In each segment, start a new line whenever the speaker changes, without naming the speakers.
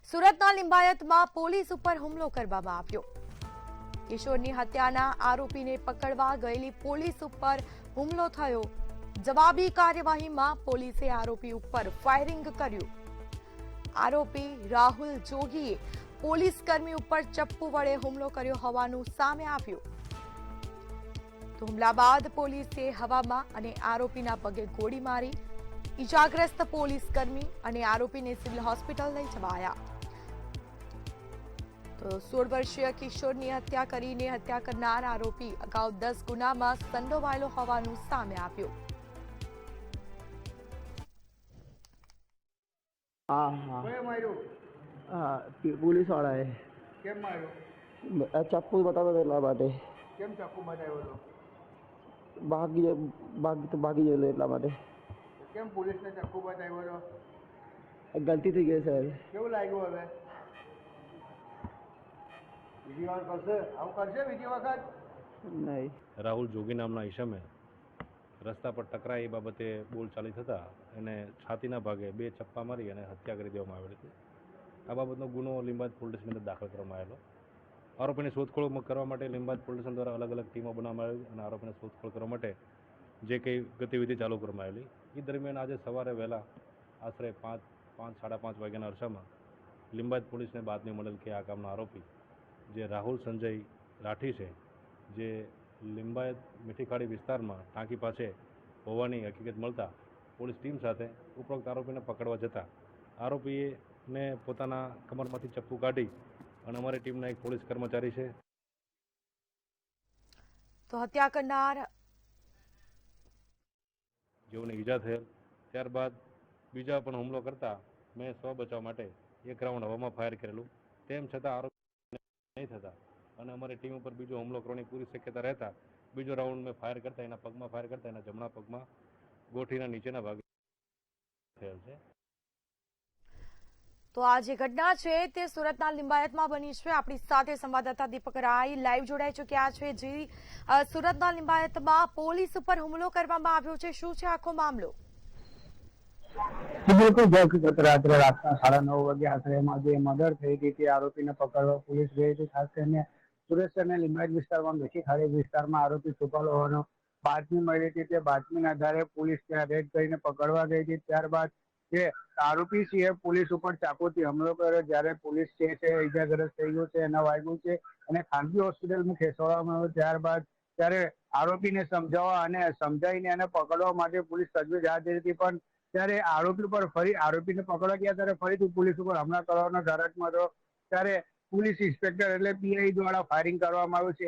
સુરતના લિંબાયતમાં પોલીસ ઉપર હુમલો કરવામાં આવ્યો। કિશોરની હત્યાના આરોપીને પકડવા ગયેલી પોલીસ ઉપર હુમલો થયો। જવાબી કાર્યવાહીમાં પોલીસે આરોપી ઉપર ફાયરિંગ કર્યું। આરોપી રાહુલ જોગીએ પોલીસ કર્મી ઉપર ચપ્પુ વડે હુમલો કર્યો હોવાનું સામે આવ્યું। હુમલા બાદ પોલીસે હવામાં અને આરોપીના પગે ગોળી મારી। ઇજાગ્રસ્ત પોલીસ કર્મી અને આરોપીને સિવિલ હોસ્પિટલ લઈ જવાયા। તો 16 વર્ષીય કિશોરની હત્યા કરીને હત્યા કરનાર આરોપી અગાઉ 10 ગુનામાં સંડોવાયેલો હોવાનું સામે આવ્યું।
पुलिस वाला है
કેમ માર્યો?
चप्पू बताओ એટલા માટે
કેમ ચાકુ બતાવ્યો હતો?
ભાગી ગયેલો એટલા માટે
કેમ પોલીસને ચાકુ બતાવ્યો હતો?
ગલતી થઈ ગઈ સર।
કેવું લાગ્યું હવે? બીજી વાર કરશે? આવું કરશે બીજી વખત?
નહીં।
રાહુલ જોગી નામના ઈસમે રસ્તા પર ટકરાય એ બાબતે બોલચાલી થતાં એને છાતીના ભાગે 2 ચપ્પા મારી અને હત્યા કરી દેવામાં આવેલી હતી। આ બાબતનો ગુનો લિંબાયત પોલીસ સ્ટેશનની અંદર દાખલ કરવામાં આવેલો। આરોપીની શોધખોળ કરવા માટે લિંબાયત પોલીસ સ્ટેશન દ્વારા અલગ અલગ ટીમો બનાવવામાં આવી અને આરોપીને શોધખોળ કરવા માટે જે કંઈ ગતિવિધિ ચાલુ કરવામાં આવેલી એ દરમિયાન આજે સવારે વહેલા આશરે 5:30 વાગ્યાના અરસામાં લિંબાયત પોલીસને બાતમી મળેલ કે આ કામનો આરોપી જે રાહુલ સંજય રાઠી છે જે લિંબાયત મીઠીખાડી વિસ્તારમાં ટાંકી પાસે હોવાની હકીકત મળતા પોલીસ ટીમ સાથે ઉપરોક્ત આરોપીને પકડવા જતા આરોપીને પોતાના કમરમાંથી ચપ્પુ કાઢી અને અમારી ટીમના એક પોલીસ કર્મચારી છે
તો હત્યા કરનાર
જેઓને ઈજા થયેલ ત્યારબાદ બીજા પણ હુમલો કરતા મેં સ્વ બચાવ માટે એક રાઉન્ડ હવામાં ફાયર કરેલું તેમ છતાં આરોપી નહીં થતા અને અમારી ટીમ ઉપર બીજો હુમલો કરવાની પૂરી શક્યતા રહેતા બીજો રાઉન્ડ મેં ફાયર કરતા એના પગમાં ફાયર કરતા એના જમણા પગમાં ગોઠીના નીચેના ભાગે થયેલ છે।
તો આ જે ઘટના છે તે સુરતના લિંબાયતમાં બની છે। આપણી સાથે સંવાદદાતા દીપક રાય લાઈવ જોડાઈ ચૂક્યા છે। જે સુરતના લિંબાયતમાં પોલીસ ઉપર હુમલો કરવામાં આવ્યો છે, શું છે આખો મામલો?
બિલકુલ ગત રાત્રે રાતના 9:30 વાગે આશરેમાં જે મર્ડર થઈ હતી તે આરોપીને પકડવા પોલીસ ગઈ હતી। ખાસ કરીને સુરત શહેરના લિંબાયત વિસ્તારમાં મીઠીખાડી વિસ્તારમાં આરોપી છુપાયેલો હોવાનો બાતમી મળી હતી। તે બાતમીના આધારે પોલીસ ત્યાં રેડ કરીને પકડવા ગઈ હતી। ત્યારબાદ જે આરોપી છે પોલીસ ઉપર ચાકુથી હુમલો કર્યો। જ્યારે પોલીસ છે ઈજાગ્રસ્ત થઈ ગયો છે, એના વાગ્યું છે અને ખાનગી હોસ્પિટલમાં ખસેડવામાં આવ્યો। ત્યારબાદ ત્યારે આરોપીને સમજાવવા અને સમજાવીને એને પકડવા માટે પોલીસ તજવીજ હાથ ધરી હતી, પણ ત્યારે આરોપી પર આરોપીને પકડવા ગયા ત્યારે ફરીથી પોલીસ ઉપર હુમલા કરવાનો ધરાટમાં હતો। ત્યારે પોલીસ ઇન્સ્પેક્ટર એટલે પીઆઈ દ્વારા ફાયરિંગ કરવામાં આવ્યું છે।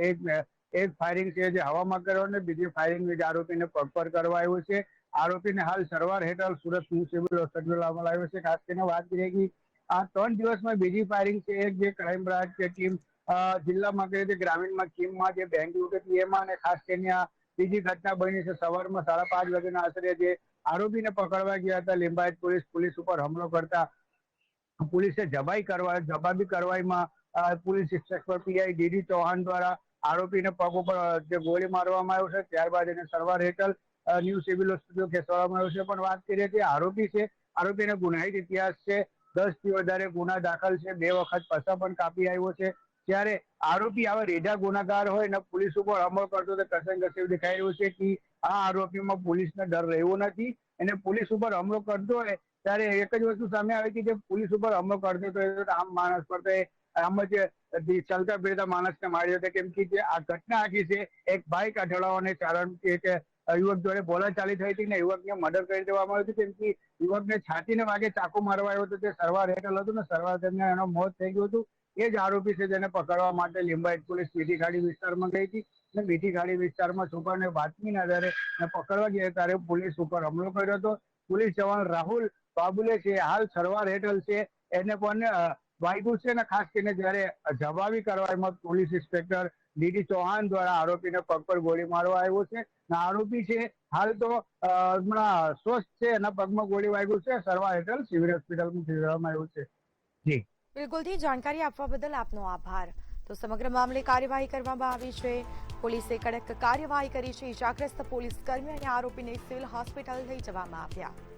એક ફાયરિંગ છે જે હવામાં કર્યો અને બીજી ફાયરિંગ આરોપીને પગ પર કરવા આવ્યું છે। આરોપીને હાલ સારવાર હેઠળ સુરત સિવિલ હોસ્પિટલ લાવવામાં આવ્યો છે। ખાસ કરીને વાત કરીએ કે આ 3 દિવસમાં બીજી ફાયરિંગ છે એક જે ક્રાઇમ બ્રાન્ચ કે ટીમ જિલ્લામાં કરી હતી, ગ્રામીણમાં ટીમમાં જે બેંગ્લુરુ હતી એમાં, અને ખાસ કરીને આ બીજી ઘટના બની છે સવારમાં 5:30 વાગ્યાના આશરે જે આરોપીને પકડવા ગયા હતા લિંબાયત પોલીસ ઉપર હુમલો કરતા પોલીસે જવાબી કાર્યવાહીમાં police inspector PI DD Chauhan દ્વારા આરોપીને પગ ઉપર જે ગોળી મારવામાં આવ્યો છે। ત્યારબાદ એને સારવાર હેઠળ ન્યૂ સિવિલ હોસ્પિટલ ખસેડવામાં આવ્યો છે। પણ વાત કરીએ કે આરોપી છે, આરોપીને ગુનાહિત ઇતિહાસ છે, 10 થી વધારે ગુના દાખલ છે, 2 વખત પસા પણ કાપી આવ્યો છે। ત્યારે આરોપી આવા રેઢા ગુનાગાર હોય ને પોલીસ ઉપર હુમલો કરતો તો કસેવ દેખાઈ રહ્યું છે કે આ આરોપીમાં પોલીસને ડર રહ્યો નથી। એને પોલીસ ઉપર હુમલો કરતો હોય ત્યારે એક જ વસ્તુ સામે આવે કે જે પોલીસ ઉપર હુમલો કરતો તો આમ માણસ પર તો આમ જ ચાલતા ફેરતા માણસને માર્યો હતો। કેમ કે જે આ ઘટના આખી છે એક બાઇક અઠડાવવાને કારણ કે યુવક જોડે બોલાચાલી થઈ હતી ને યુવકને મર્ડર કરી દેવામાં આવ્યું હતું। કેમ કે યુવકને છાતીને વાગે ચાકુ મારવા આવ્યો હતો, તે સારવાર હેઠળ હતું ને સારવાર દરમિયાન એનો મોત થઈ ગયું હતું। એ જ આરોપી છે જેને પકડવા માટે લિંબાયત પોલીસ મીઠીખાડી વિસ્તારમાં ગઈ હતી અને મીઠીખાડી વિસ્તારમાં છુપાને બાતમીના આધારે પકડવા ગયા ત્યારે પોલીસ ઉપર હુમલો કર્યો હતો। પોલીસ જવાન રાહુલ બાબુલે છે હાલ સારવાર હેઠળ છે, એને પણ વાગ્યું છે ને ખાસ કરીને જ્યારે જવાબી કાર્યવાહીમાં પોલીસ ઇન્સ્પેક્ટર ડીડી ચૌહાણ દ્વારા આરોપીને પગ પર ગોળી મારવા આવ્યો છે। આરોપી છે હાલ તો હમણાં સ્વસ્થ છે, એના પગમાં ગોળી વાગ્યું છે, સારવાર હેઠળ સિવિલ હોસ્પિટલમાં ખસેડવામાં આવ્યું છે। જી
બિલકુલથી જાણકારી આપવા બદલ આપનો આભાર। તો સમગ્ર મામલે કાર્યવાહી કરવામાં આવી છે। પોલીસે કડક કાર્યવાહી કરી છે। ઇજાગ્રસ્ત પોલીસ કર્મી અને આરોપીને સિવિલ હોસ્પિટલ લઈ જવામાં આવ્યા।